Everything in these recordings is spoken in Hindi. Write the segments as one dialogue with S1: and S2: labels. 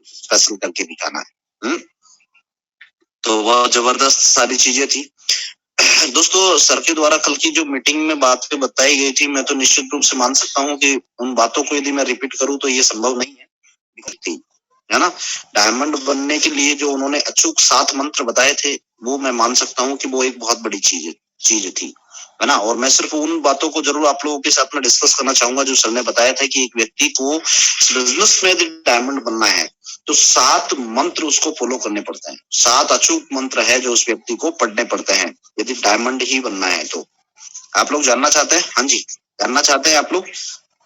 S1: स्पेशल करके दिखाना है। तो वह जबरदस्त सारी चीजें थी। दोस्तों, सर के द्वारा कल की जो मीटिंग में बातें बताई गई थी, मैं तो निश्चित रूप से मान सकता हूँ कि उन बातों को यदि मैं रिपीट करूँ तो ये संभव नहीं है, है ना। डायमंड बनने के लिए जो उन्होंने अचूक 7 मंत्र बताए थे, वो मैं मान सकता हूँ कि वो एक बहुत बड़ी चीज थी, है ना। और मैं सिर्फ उन बातों को जरूर आप लोगों के साथ में डिस्कस करना चाहूंगा जो सर ने बताया था कि एक व्यक्ति को बिजनेस में यदि डायमंड बनना है तो 7 मंत्र उसको फॉलो करने पड़ते हैं। 7 अचूक मंत्र है जो उस व्यक्ति को पढ़ने पड़ते हैं यदि डायमंड ही बनना है तो। आप लोग जानना चाहते हैं? हाँ जी, जानना चाहते हैं आप लोग?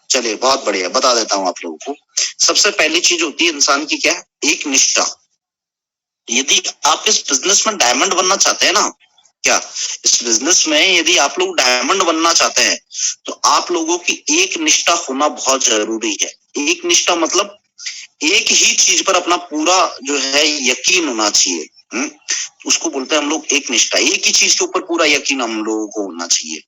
S1: चलिए, बहुत बढ़िया, बता देता हूँ आप लोगों को। सबसे पहली चीज होती है इंसान की, क्या? एक निष्ठा। यदि आप इस बिजनेस में डायमंड बनना चाहते हैं ना, क्या इस बिजनेस में यदि आप लोग डायमंड बनना चाहते हैं तो आप लोगों की एक निष्ठा होना बहुत जरूरी है। एक निष्ठा मतलब एक ही चीज पर अपना पूरा जो है यकीन होना चाहिए। उसको बोलते हैं हम लोग एक निष्ठा। एक ही चीज के ऊपर पूरा यकीन हम लोगों को होना चाहिए।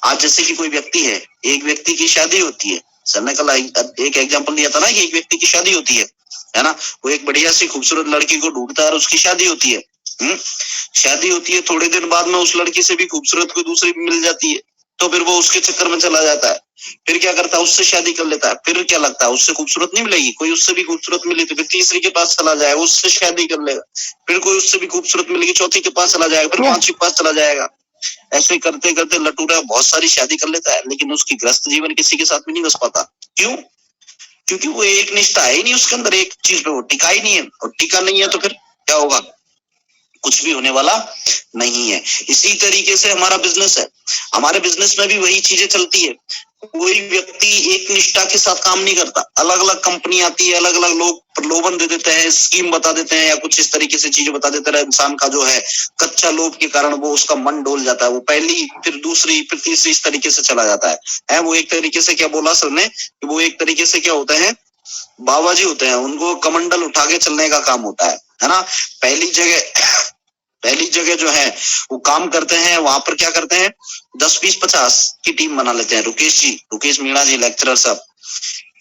S1: आज जैसे कि कोई व्यक्ति है, एक व्यक्ति की शादी होती है, सर ने कल एक एग्जांपल दिया था ना कि एक व्यक्ति की शादी होती है ना। वो एक बढ़िया सी खूबसूरत लड़की को ढूंढता है और उसकी शादी होती है। शादी होती है, थोड़े दिन बाद में उस लड़की से भी खूबसूरत कोई दूसरी मिल जाती है, तो फिर वो उसके चक्कर में चला जाता है। फिर क्या करता है, उससे शादी कर लेता है। फिर क्या लगता है, उससे खूबसूरत नहीं मिलेगी, कोई उससे भी खूबसूरत मिली तो फिर तीसरी के पास चला जाएगा, उससे शादी कर लेगा। फिर कोई उससे भी खूबसूरत मिलेगी, चौथी के पास चला जाएगा, फिर पांचवी के पास चला जाएगा। ऐसे करते करते लटूरा बहुत सारी शादी कर लेता है, लेकिन उसकी ग्रस्त जीवन किसी के साथ भी नहीं बस पाता। क्यों? क्योंकि वो एक निष्ठा है ही नहीं उसके अंदर, एक चीज पे वो टिका ही नहीं है। और टिका नहीं है तो फिर क्या होगा? कुछ भी होने वाला नहीं है। इसी तरीके से हमारा बिजनेस है। हमारे बिजनेस में भी वही चीजें चलती है। कोई व्यक्ति एक निष्ठा के साथ काम नहीं करता। अलग अलग कंपनी आती है, अलग अलग लोग प्रलोभन दे देते हैं, स्कीम बता देते हैं या कुछ इस तरीके से चीजें बता देते हैं। इंसान का जो है कच्चा लोभ के कारण वो उसका मन डोल जाता है। वो पहली, फिर दूसरी, फिर तीसरी, इस तरीके से चला जाता है। वो एक तरीके से, क्या बोला सर ने, कि वो एक तरीके से क्या होता है, बाबा जी होते हैं। उनको कमंडल उठा के चलने का काम होता है ना। पहली जगह जो है वो काम करते हैं, वहां पर क्या करते हैं, 10, 20, 50 की टीम बना लेते हैं। रुकेश मीणा जी, लेक्चरर साहब,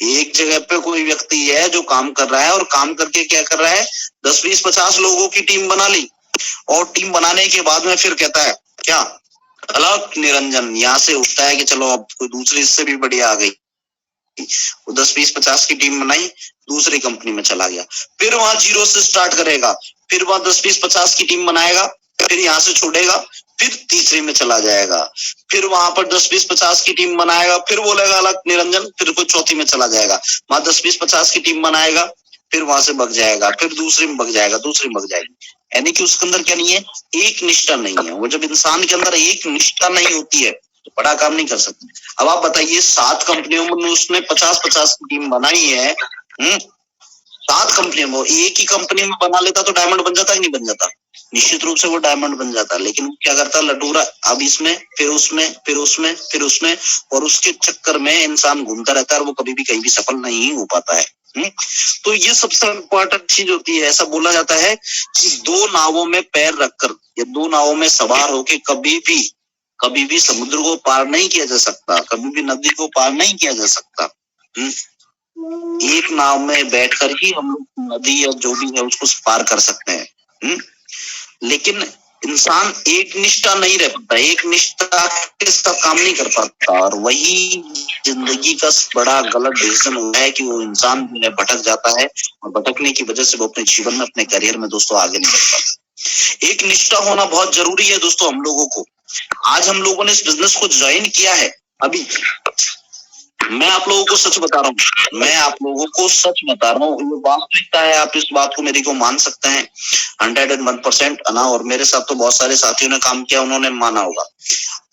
S1: एक जगह पे कोई व्यक्ति है जो काम कर रहा है और काम करके क्या कर रहा है, 10, 20, 50 लोगों की टीम बना ली। और टीम बनाने के बाद में फिर कहता है क्या, अलग निरंजन यहाँ से उठता है कि चलो अब कोई दूसरी इससे भी बढ़िया आ गई। वो 10, 20, 50 की टीम बनाई, दूसरी कंपनी में चला गया। फिर वहां जीरो से स्टार्ट करेगा, फिर वहां 10, 20, 50 की टीम बनाएगा, फिर यहाँ से छोड़ेगा, फिर तीसरी में चला जाएगा। फिर वहां पर 10, 20, 50 की टीम बनाएगा, फिर बोलेगा अलग निरंजन, फिर कोई चौथी में चला जाएगा। वहां 10, 20, 50 की टीम बनाएगा, फिर वहां से भग जाएगा, फिर दूसरी में भग जाएगा, दूसरी में भग जाएगी। यानी कि उसके अंदर क्या नहीं है, एक निष्ठा नहीं है। वो जब इंसान के अंदर एक निष्ठा नहीं होती है तो बड़ा काम नहीं कर सकते। अब आप बताइए, 7 कंपनियों में उसने 50-50 की टीम बनाई है। 7 कंपनियों में, एक ही कंपनी में बना लेता तो डायमंड बन जाता कि नहीं बन जाता? निश्चित रूप से वो डायमंड बन जाता। लेकिन क्या करता लटूरा, अब इसमें, फिर उसमें, फिर उसमें, फिर उसमें, और उसके चक्कर में इंसान घूमता रहता है और वो कभी भी कहीं भी सफल नहीं हो पाता है। तो ये सबसे इम्पोर्टेंट चीज होती है। ऐसा बोला जाता है कि 2 नावों में पैर रखकर या 2 नावों में सवार होके कभी भी समुद्र को पार नहीं किया जा सकता, कभी भी नदी को पार नहीं किया जा सकता। एक नाव में बैठकर ही हम लोग नदी या जो भी है उसको पार कर सकते हैं। लेकिन इंसान एक निष्ठा नहीं रह पाता, एक निष्ठा के साथ काम नहीं कर पाता। और वही जिंदगी का बड़ा गलत डिसीजन होता है कि वो इंसान भटक जाता है और भटकने की वजह से वो अपने जीवन में, अपने करियर में दोस्तों आगे नहीं बढ़ पाता। एक निष्ठा होना बहुत जरूरी है दोस्तों हम लोगों को। आज हम लोगों ने इस बिजनेस को ज्वाइन किया है। अभी मैं आप लोगों को सच बता रहा हूँ, मैं आप लोगों को सच बता रहा हूँ, ये वास्तविकता है। आप इस बात को मेरी को मान सकते हैं 101% ना। और मेरे साथ तो बहुत सारे साथियों ने काम किया, उन्होंने माना होगा।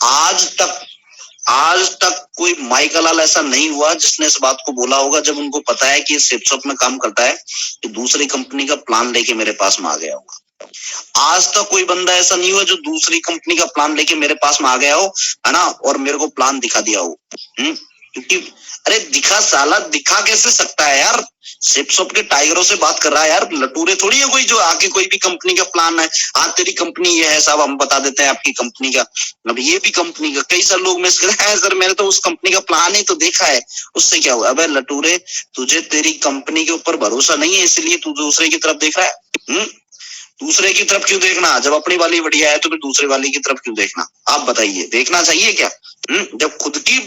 S1: आज तक कोई माइकलाल ऐसा नहीं हुआ जिसने इस बात को बोला होगा, जब उनको पता है कि सिप शॉप में काम करता है, कि दूसरी कंपनी का प्लान लेके मेरे पास में आ गया होगा। आज तक कोई बंदा ऐसा नहीं हुआ जो दूसरी कंपनी का प्लान लेके मेरे पास में आ गया हो, है ना, और मेरे को प्लान दिखा दिया हो। क्योंकि अरे दिखा साला, दिखा कैसे सकता है यार, सिप के टाइगरों से बात कर रहा है यार, लटूरे थोड़ी है कोई जो आके कोई भी कंपनी का प्लान है, हाँ तेरी कंपनी ये है साहब, हम बता देते हैं आपकी कंपनी का, अब ये भी कंपनी का, कई सारे लोग मैसेज कर रहे हैं सर मैंने तो उस कंपनी का प्लान ही तो देखा है, उससे क्या हुआ? अबे लटूरे, तुझे तेरी कंपनी के ऊपर भरोसा नहीं है इसलिए तू दूसरे की तरफ देख रहा है। दूसरे की तरफ क्यों देखना, जब अपनी वाली बढ़िया है तो फिर दूसरे वाली की तरफ क्यों देखना? आप बताइए, देखना चाहिए क्या? जब खुद की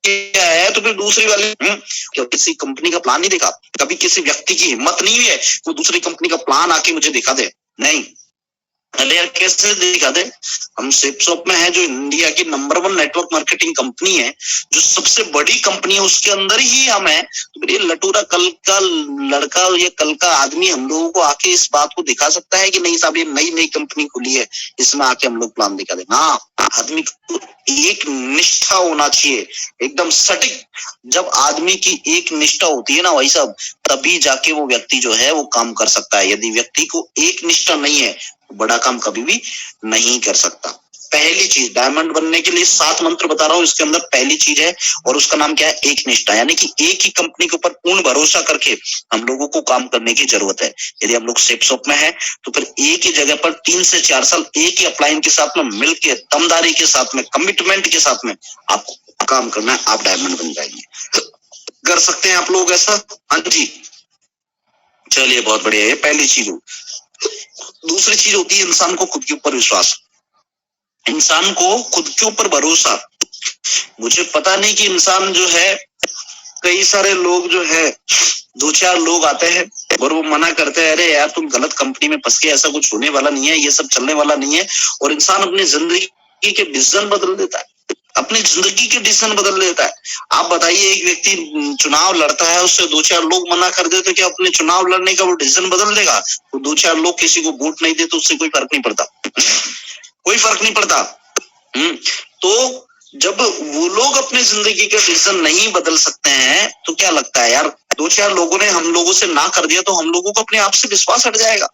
S1: है तो फिर दूसरी वाली किसी कंपनी का प्लान नहीं देखा, कभी किसी व्यक्ति की हिम्मत नहीं हुई है वो दूसरी कंपनी का प्लान आके मुझे दिखा दे, नहीं। अरे यार कैसे दिखा दे? हम सिपसॉप में है जो इंडिया की नंबर 1 नेटवर्क मार्केटिंग कंपनी है, जो सबसे बड़ी कंपनी है, उसके अंदर ही हम है, तो फिर ये लटूरा कल का लड़का या कल का आदमी हम लोगों को आके इस बात को दिखा सकता है कि नहीं साहब ये नई नई कंपनी खुली है, इसमें आके हम लोग प्लान दिखा दे? हाँ, आदमी को एक निष्ठा होना चाहिए, एकदम सटीक। जब आदमी की एक निष्ठा होती है ना भाई साहब, तभी जाके वो व्यक्ति जो है वो काम कर सकता है। यदि व्यक्ति को एक निष्ठा नहीं है, बड़ा काम कभी भी नहीं कर सकता। पहली चीज, डायमंड बनने के लिए 7 मंत्र बता रहा हूं, इसके अंदर पहली चीज है और उसका नाम क्या है? एक निष्ठा, यानी कि एक ही कंपनी के ऊपर पूर्ण भरोसा करके हम लोगों को काम करने की जरूरत है। यदि हम लोग सेपसॉप में है तो फिर एक ही जगह पर 3 से 4 साल एक ही अपलाइन के साथ में मिलकर, दमदारी के साथ में, कमिटमेंट के साथ में आपको काम करना है, आप डायमंड बन जाएंगे। कर सकते हैं आप लोग ऐसा? हाँ जी, चलिए बहुत बढ़िया, ये पहली चीज हो। दूसरी चीज होती है इंसान को खुद के ऊपर विश्वास, इंसान को खुद के ऊपर भरोसा। मुझे पता नहीं कि इंसान जो है, कई सारे लोग जो है, 2-4 लोग आते हैं और वो मना करते हैं, अरे यार तुम गलत कंपनी में फंस गए, ऐसा कुछ होने वाला नहीं है, ये सब चलने वाला नहीं है, और इंसान अपनी जिंदगी के डिसीजन बदल देता है, अपनी जिंदगी के डिसीजन बदल देता है। आप बताइए, एक व्यक्ति चुनाव लड़ता है, उससे 2-4 लोग मना कर देते, क्या अपने चुनाव लड़ने का वो डिसीजन बदल देगा? तो 2-4 लोग किसी को वोट नहीं देते, उससे कोई फर्क नहीं पड़ता, कोई फर्क नहीं पड़ता। तो जब वो लोग अपने जिंदगी का डिसीजन नहीं बदल सकते हैं, तो क्या लगता है यार, 2-4 लोगों ने हम लोगों से ना कर दिया तो हम लोगों को अपने आप से विश्वास हट जाएगा।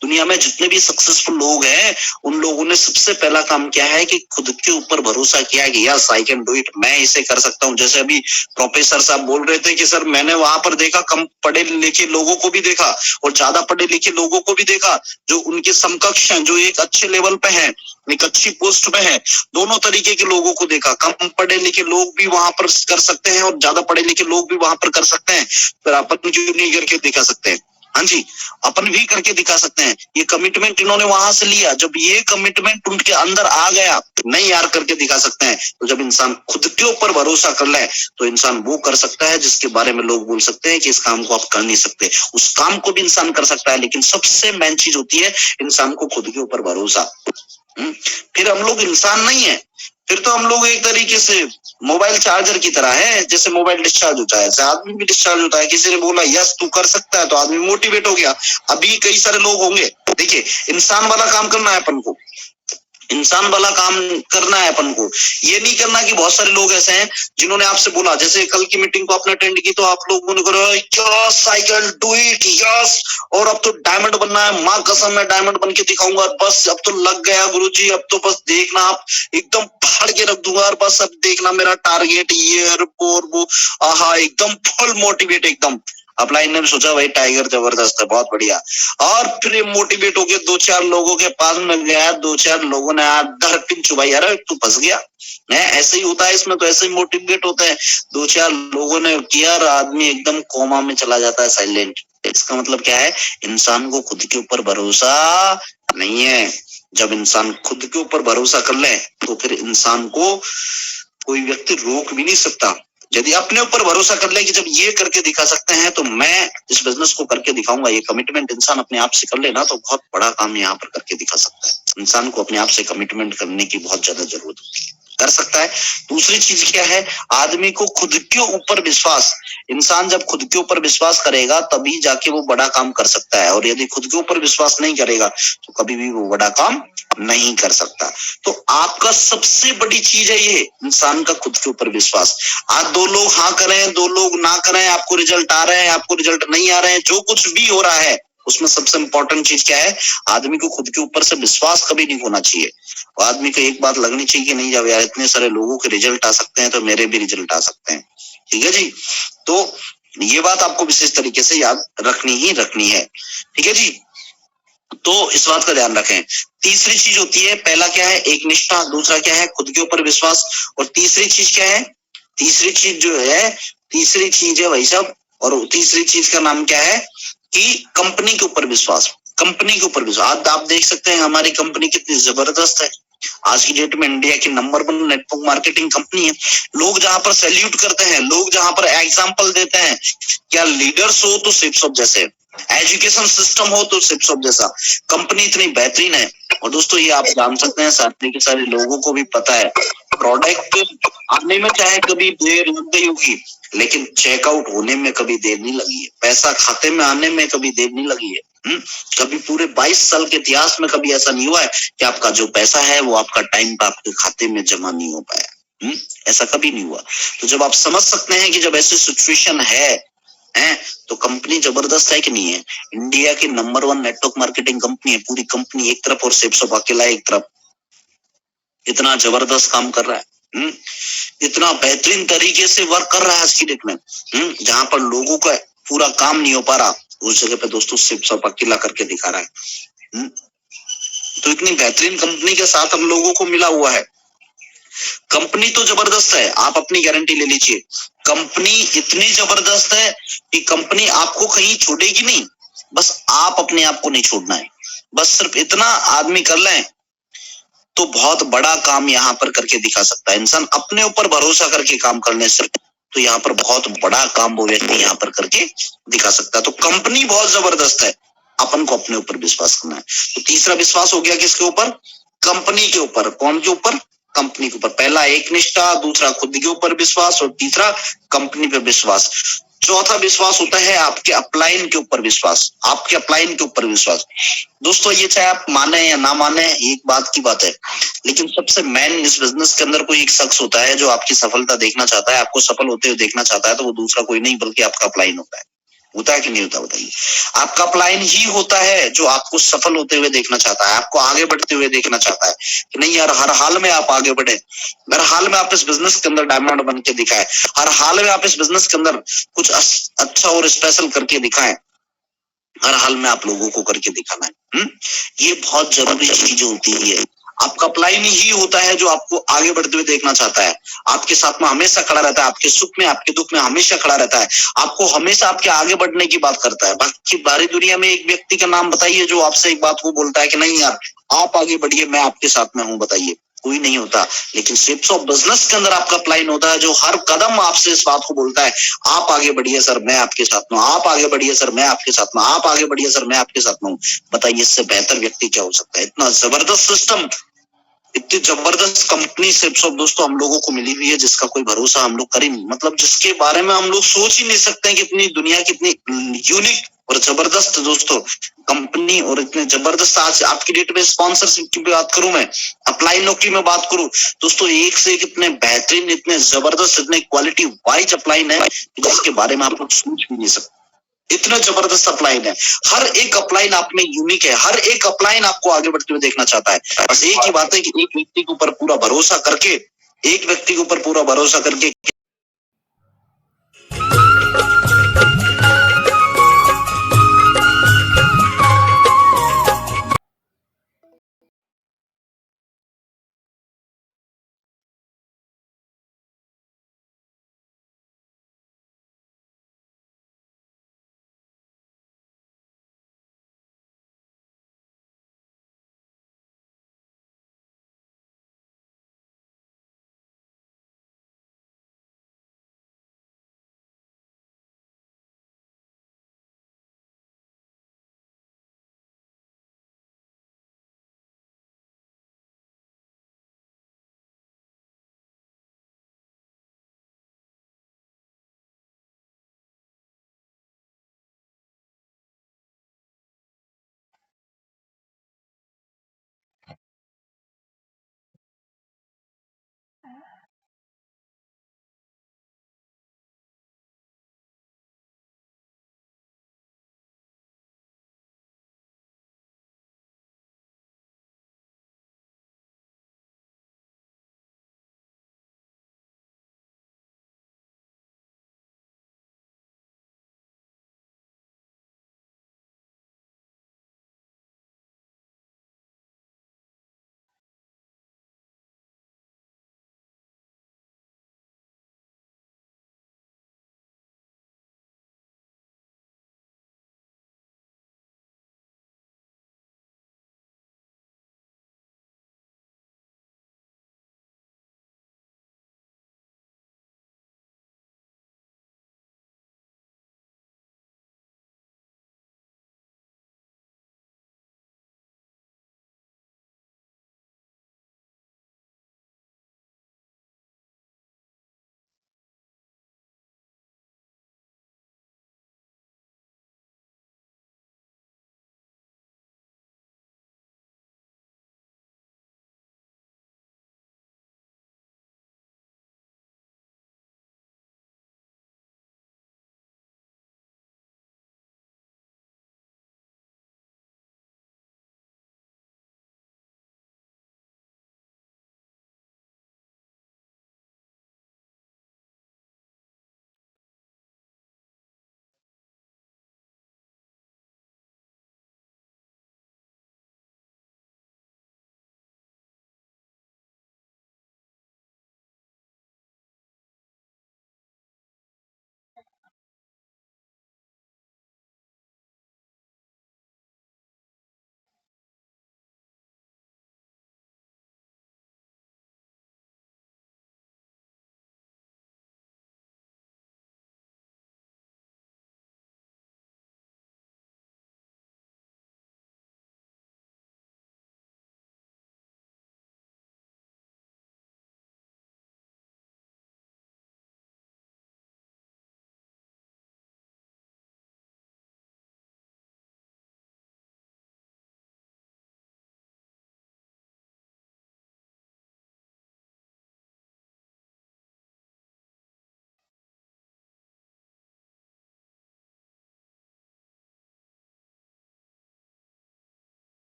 S1: दुनिया में जितने भी सक्सेसफुल लोग हैं, उन लोगों ने सबसे पहला काम क्या है कि खुद के ऊपर भरोसा किया कि yes I can do it, मैं इसे कर सकता हूँ। जैसे अभी प्रोफेसर साहब बोल रहे थे कि सर मैंने वहां पर देखा, कम पढ़े लिखे लोगों को भी देखा और ज्यादा पढ़े लिखे लोगों को भी देखा, जो उनके समकक्ष हैं, जो एक अच्छे लेवल पे हैं, एक अच्छी पोस्ट पे है, दोनों तरीके के लोगों को देखा। कम पढ़े लिखे लोग भी वहां पर कर सकते हैं और ज्यादा पढ़े लिखे लोग भी वहां पर कर सकते हैं, फिर अपन क्यों नहीं करके दिखा सकते हैं? हाँ जी, अपन भी करके दिखा सकते हैं। ये कमिटमेंट इन्होंने वहां से लिया, जब ये कमिटमेंट उनके अंदर आ गया, नहीं यार करके दिखा सकते हैं। तो जब इंसान खुद के ऊपर भरोसा कर ले तो इंसान वो कर सकता है जिसके बारे में लोग बोल सकते हैं कि इस काम को आप कर नहीं सकते, उस काम को भी इंसान कर सकता है। लेकिन सबसे मेन चीज होती है इंसान को खुद के ऊपर भरोसा। फिर हम लोग इंसान नहीं है, फिर तो हम लोग एक तरीके से मोबाइल चार्जर की तरह है। जैसे मोबाइल डिस्चार्ज होता है, ऐसे आदमी भी डिस्चार्ज होता है। किसी ने बोला यस तू कर सकता है, तो आदमी मोटिवेट हो गया। अभी कई सारे लोग होंगे, देखिए इंसान वाला काम करना है अपन को, इंसान वाला काम करना है अपन को। ये नहीं करना कि बहुत सारे लोग ऐसे हैं जिन्होंने आपसे बोला, जैसे कल की मीटिंग को आपने अटेंड की तो आप लोगों ने कहा yes I can do it, yes और अब तो डायमंड बनना है, मां कसम मैं डायमंड बन के दिखाऊंगा, बस अब तो लग गया गुरुजी, अब तो बस देखना आप एकदम फाड़ के रख दूंगा, और बस अब देखना मेरा टारगेट ये और वो, आहा एकदम फुल मोटिवेट एकदम। अपलाइन ने भी सोचा भाई टाइगर जबरदस्त है, बहुत बढ़िया। और फिर ये मोटिवेट होके 2-4 लोगों के पास में गया, 2-4 लोगों ने आधर पिन चुबाई, अरे तू फंस गया। ऐसे ही होता है इसमें, तो ऐसे ही मोटिवेट होते हैं। 2-4 लोगों ने किया और आदमी एकदम कोमा में चला जाता है, साइलेंट। इसका मतलब क्या है? इंसान को खुद के ऊपर भरोसा नहीं है। जब इंसान खुद के ऊपर भरोसा कर ले तो फिर इंसान को कोई व्यक्ति रोक भी नहीं सकता। यदि अपने ऊपर भरोसा कर ले कि जब ये करके दिखा सकते हैं तो मैं इस बिजनेस को करके दिखाऊंगा, ये कमिटमेंट इंसान अपने आप से कर लेना तो बहुत बड़ा काम यहाँ पर करके दिखा सकता है। इंसान को अपने आप से कमिटमेंट करने की बहुत ज्यादा जरूरत होती है, कर सकता है। दूसरी चीज क्या है? आदमी को खुद के ऊपर विश्वास। इंसान जब खुद के ऊपर विश्वास करेगा तभी जाके वो बड़ा काम कर सकता है, और यदि खुद के ऊपर विश्वास नहीं करेगा तो कभी भी वो बड़ा काम नहीं कर सकता। तो आपका सबसे बड़ी चीज है ये इंसान का खुद के ऊपर विश्वास। आज 2 लोग हाँ करें, 2 लोग ना करें, आपको रिजल्ट आ रहे हैं, आपको रिजल्ट नहीं आ रहे हैं, जो कुछ भी हो रहा है, उसमें सबसे इंपॉर्टेंट चीज क्या है, आदमी को खुद के ऊपर से विश्वास कभी नहीं होना चाहिए। आदमी को एक बात लगनी चाहिए कि नहीं, जब यार इतने सारे लोगों के रिजल्ट आ सकते हैं तो मेरे भी रिजल्ट आ सकते हैं। ठीक है जी। तो ये बात आपको विशेष तरीके से याद रखनी है। ठीक है जी। तो इस बात का ध्यान रखें। तीसरी चीज होती है, पहला क्या है, एक निष्ठा, दूसरा क्या है, खुद के ऊपर विश्वास, और तीसरी चीज क्या है, तीसरी चीज जो है, तीसरी चीज है भाई साहब, और तीसरी चीज का नाम क्या है कि कंपनी के ऊपर विश्वास। कंपनी के ऊपर विश्वास, आज आप देख सकते हैं हमारी कंपनी कितनी जबरदस्त है। आज की डेट में इंडिया की नंबर 1 नेटवर्क मार्केटिंग कंपनी है। लोग जहां पर सैल्यूट करते हैं, लोग जहां पर एग्जाम्पल देते हैं, क्या लीडर्स हो तो शिपसॉप जैसे, एजुकेशन सिस्टम हो तो शिपसॉप जैसा, कंपनी इतनी बेहतरीन है। और दोस्तों ये आप जान सकते हैं, साथ के सारे लोगों को भी पता है, प्रोडक्ट आने में चाहे कभी देर लग गई होगी, लेकिन चेकआउट होने में कभी देर नहीं लगी है, पैसा खाते में आने में कभी देर नहीं लगी है। कभी पूरे 22 साल के इतिहास में कभी ऐसा नहीं हुआ है कि आपका जो पैसा है वो आपका टाइम पर आपके खाते में जमा नहीं हो पाया। ऐसा कभी नहीं हुआ। तो जब आप समझ सकते हैं कि जब ऐसी सिचुएशन है तो कंपनी जबरदस्त है कि नहीं है। इंडिया की नंबर 1 नेटवर्क मार्केटिंग कंपनी है, पूरी कंपनी एक तरफ और शिपसॉप अकेला एक तरफ, इतना जबरदस्त काम कर रहा है। इतना बेहतरीन तरीके से वर्क कर रहा है आज की डेट में। जहां पर लोगों का पूरा काम नहीं हो पा रहा, उस जगह पे दोस्तों शिपसॉप अकेला करके दिखा रहा है। तो इतनी बेहतरीन कंपनी के साथ हम लोगों को मिला हुआ है। कंपनी तो जबरदस्त है, आप अपनी गारंटी ले लीजिए। कंपनी इतनी जबरदस्त है कि कंपनी आपको कहीं छोड़ेगी नहीं, बस आप अपने आप को नहीं छोड़ना है। बस सिर्फ इतना आदमी कर लें तो बहुत बड़ा काम यहाँ पर करके दिखा सकता है इंसान। अपने ऊपर भरोसा करके काम करने से तो यहाँ पर बहुत बड़ा काम वो व्यक्ति यहाँ पर करके दिखा सकता है। तो कंपनी बहुत जबरदस्त है, अपन को अपने ऊपर विश्वास करना है। तो तीसरा विश्वास हो गया किसके ऊपर, कंपनी के ऊपर। कौन के ऊपर, कंपनी के ऊपर। पहला एक निष्ठा, दूसरा खुद के ऊपर विश्वास, और तीसरा कंपनी पे विश्वास। चौथा विश्वास होता है आपके अपलाइन के ऊपर विश्वास, आपके अपलाइन के ऊपर विश्वास। दोस्तों ये चाहे आप माने या ना माने, एक बात की बात है, लेकिन सबसे मेन इस बिजनेस के अंदर कोई एक शख्स होता है जो आपकी सफलता देखना चाहता है, आपको सफल होते हुए देखना चाहता है, तो वो दूसरा कोई नहीं बल्कि आपका अपलाइन होता है। होता है कि नहीं होता, बताइए। आपका अपलाइन ही होता है जो आपको सफल होते हुए देखना चाहता है, आपको आगे बढ़ते हुए देखना चाहता है कि नहीं यार, हर हाल में आप आगे बढ़े, हर हाल में आप इस बिजनेस के अंदर डायमंड बन के दिखाए, हर हाल में आप इस बिजनेस के अंदर कुछ अच्छा और स्पेशल करके दिखाएं, हर हाल में आप लोगों को करके दिखाना है। ये बहुत जरूरी चीज होती है। आपका अपलाइन ही होता है जो आपको आगे बढ़ते हुए देखना चाहता है, आपके साथ में हमेशा खड़ा रहता है, आपके सुख में आपके दुख में हमेशा खड़ा रहता है, आपको हमेशा आपके आगे बढ़ने की बात करता है। बाकी बाहरी दुनिया में एक व्यक्ति का नाम बताइए जो आपसे एक बात को बोलता है कि नहीं यार आप आगे बढ़िए, मैं आपके साथ में हूँ, बताइए। कोई नहीं होता। लेकिन शिप्स ऑफ बिजनेस के अंदर आपका अपलाइन होता है जो हर कदम आपसे इस बात को बोलता है, आप आगे बढ़िए सर, मैं आपके साथ में हूँ, आप आगे बढ़िए सर, मैं आपके साथ में, आप आगे बढ़िए सर, मैं आपके साथ में हूँ। बताइए इससे बेहतर व्यक्ति क्या हो सकता है। इतना जबरदस्त सिस्टम, इतनी जबरदस्त कंपनी शिप्स ऑफ दोस्तों हम लोगों को मिली हुई है, जिसका कोई भरोसा हम लोग कर ही नहीं, मतलब जिसके बारे में हम लोग सोच ही नहीं सकते हैं कि इतनी दुनिया कितनी यूनिक और जबरदस्त दोस्तों कंपनी, और इतने जबरदस्त आज आपकी डेट में स्पॉन्सरशिप की बात करूं, मैं अप्लाई नौकरी में बात करूं, दोस्तों एक से एक इतने बेहतरीन, इतने जबरदस्त, इतने क्वालिटी वाइज अपलाइन है जिसके बारे में आप लोग सोच भी नहीं सकते। इतना जबरदस्त अपलाइन है, हर एक अपलाइन आप में यूनिक है, हर एक अपलाइन आपको आगे बढ़ते हुए देखना चाहता है। बस एक ही बात है कि एक व्यक्ति के ऊपर पूरा भरोसा करके, एक व्यक्ति के ऊपर पूरा भरोसा करके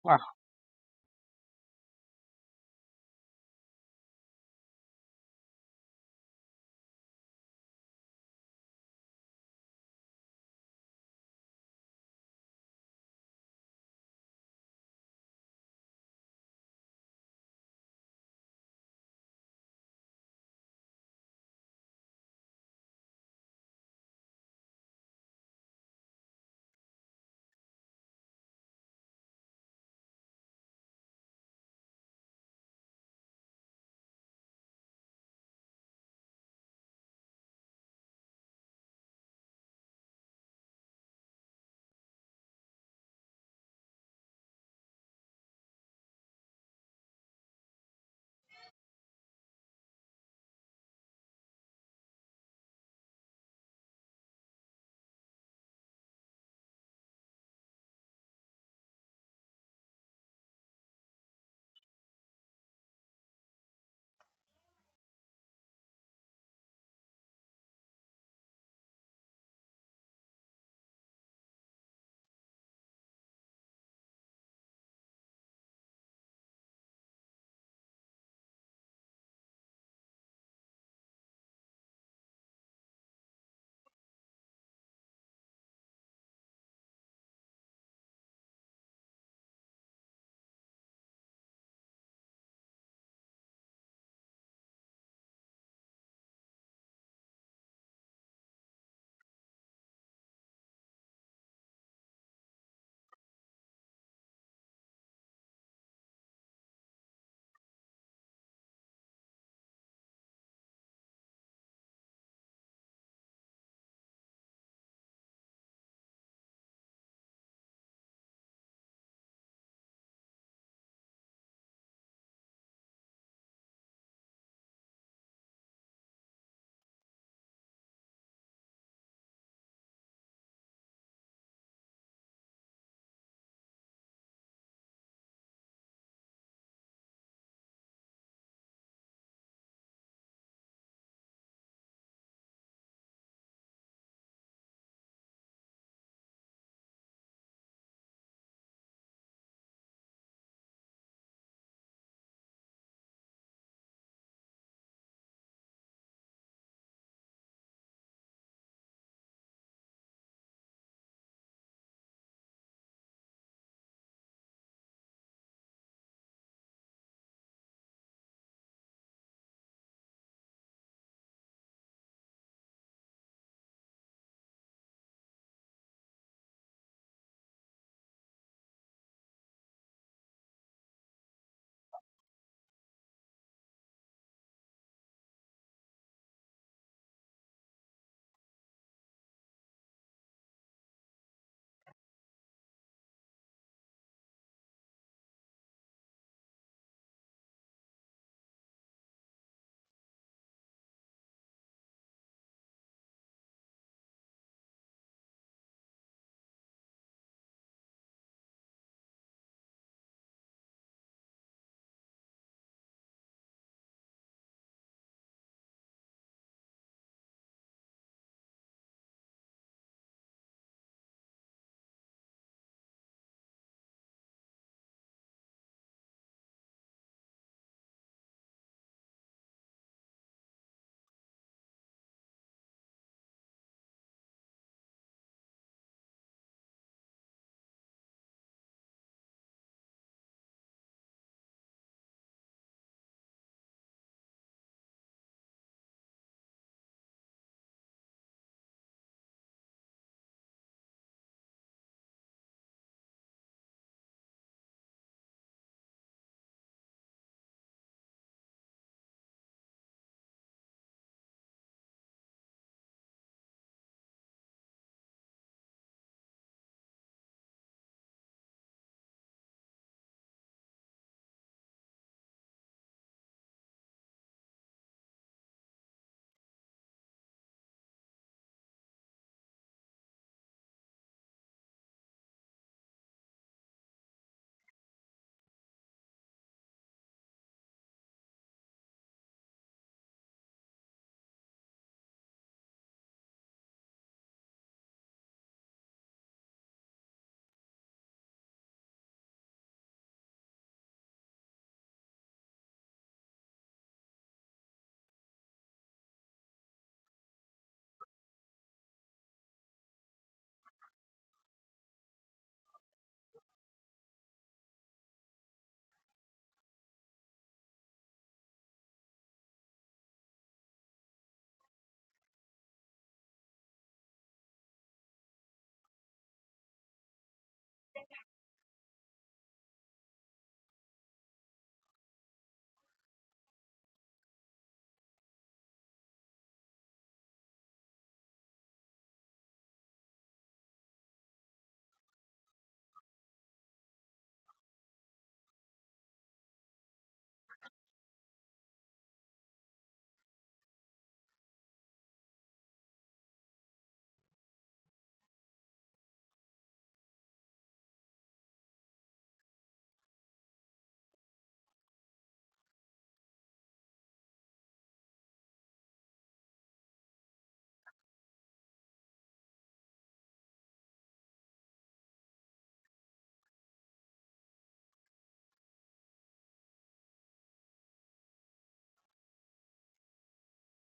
S2: वाह!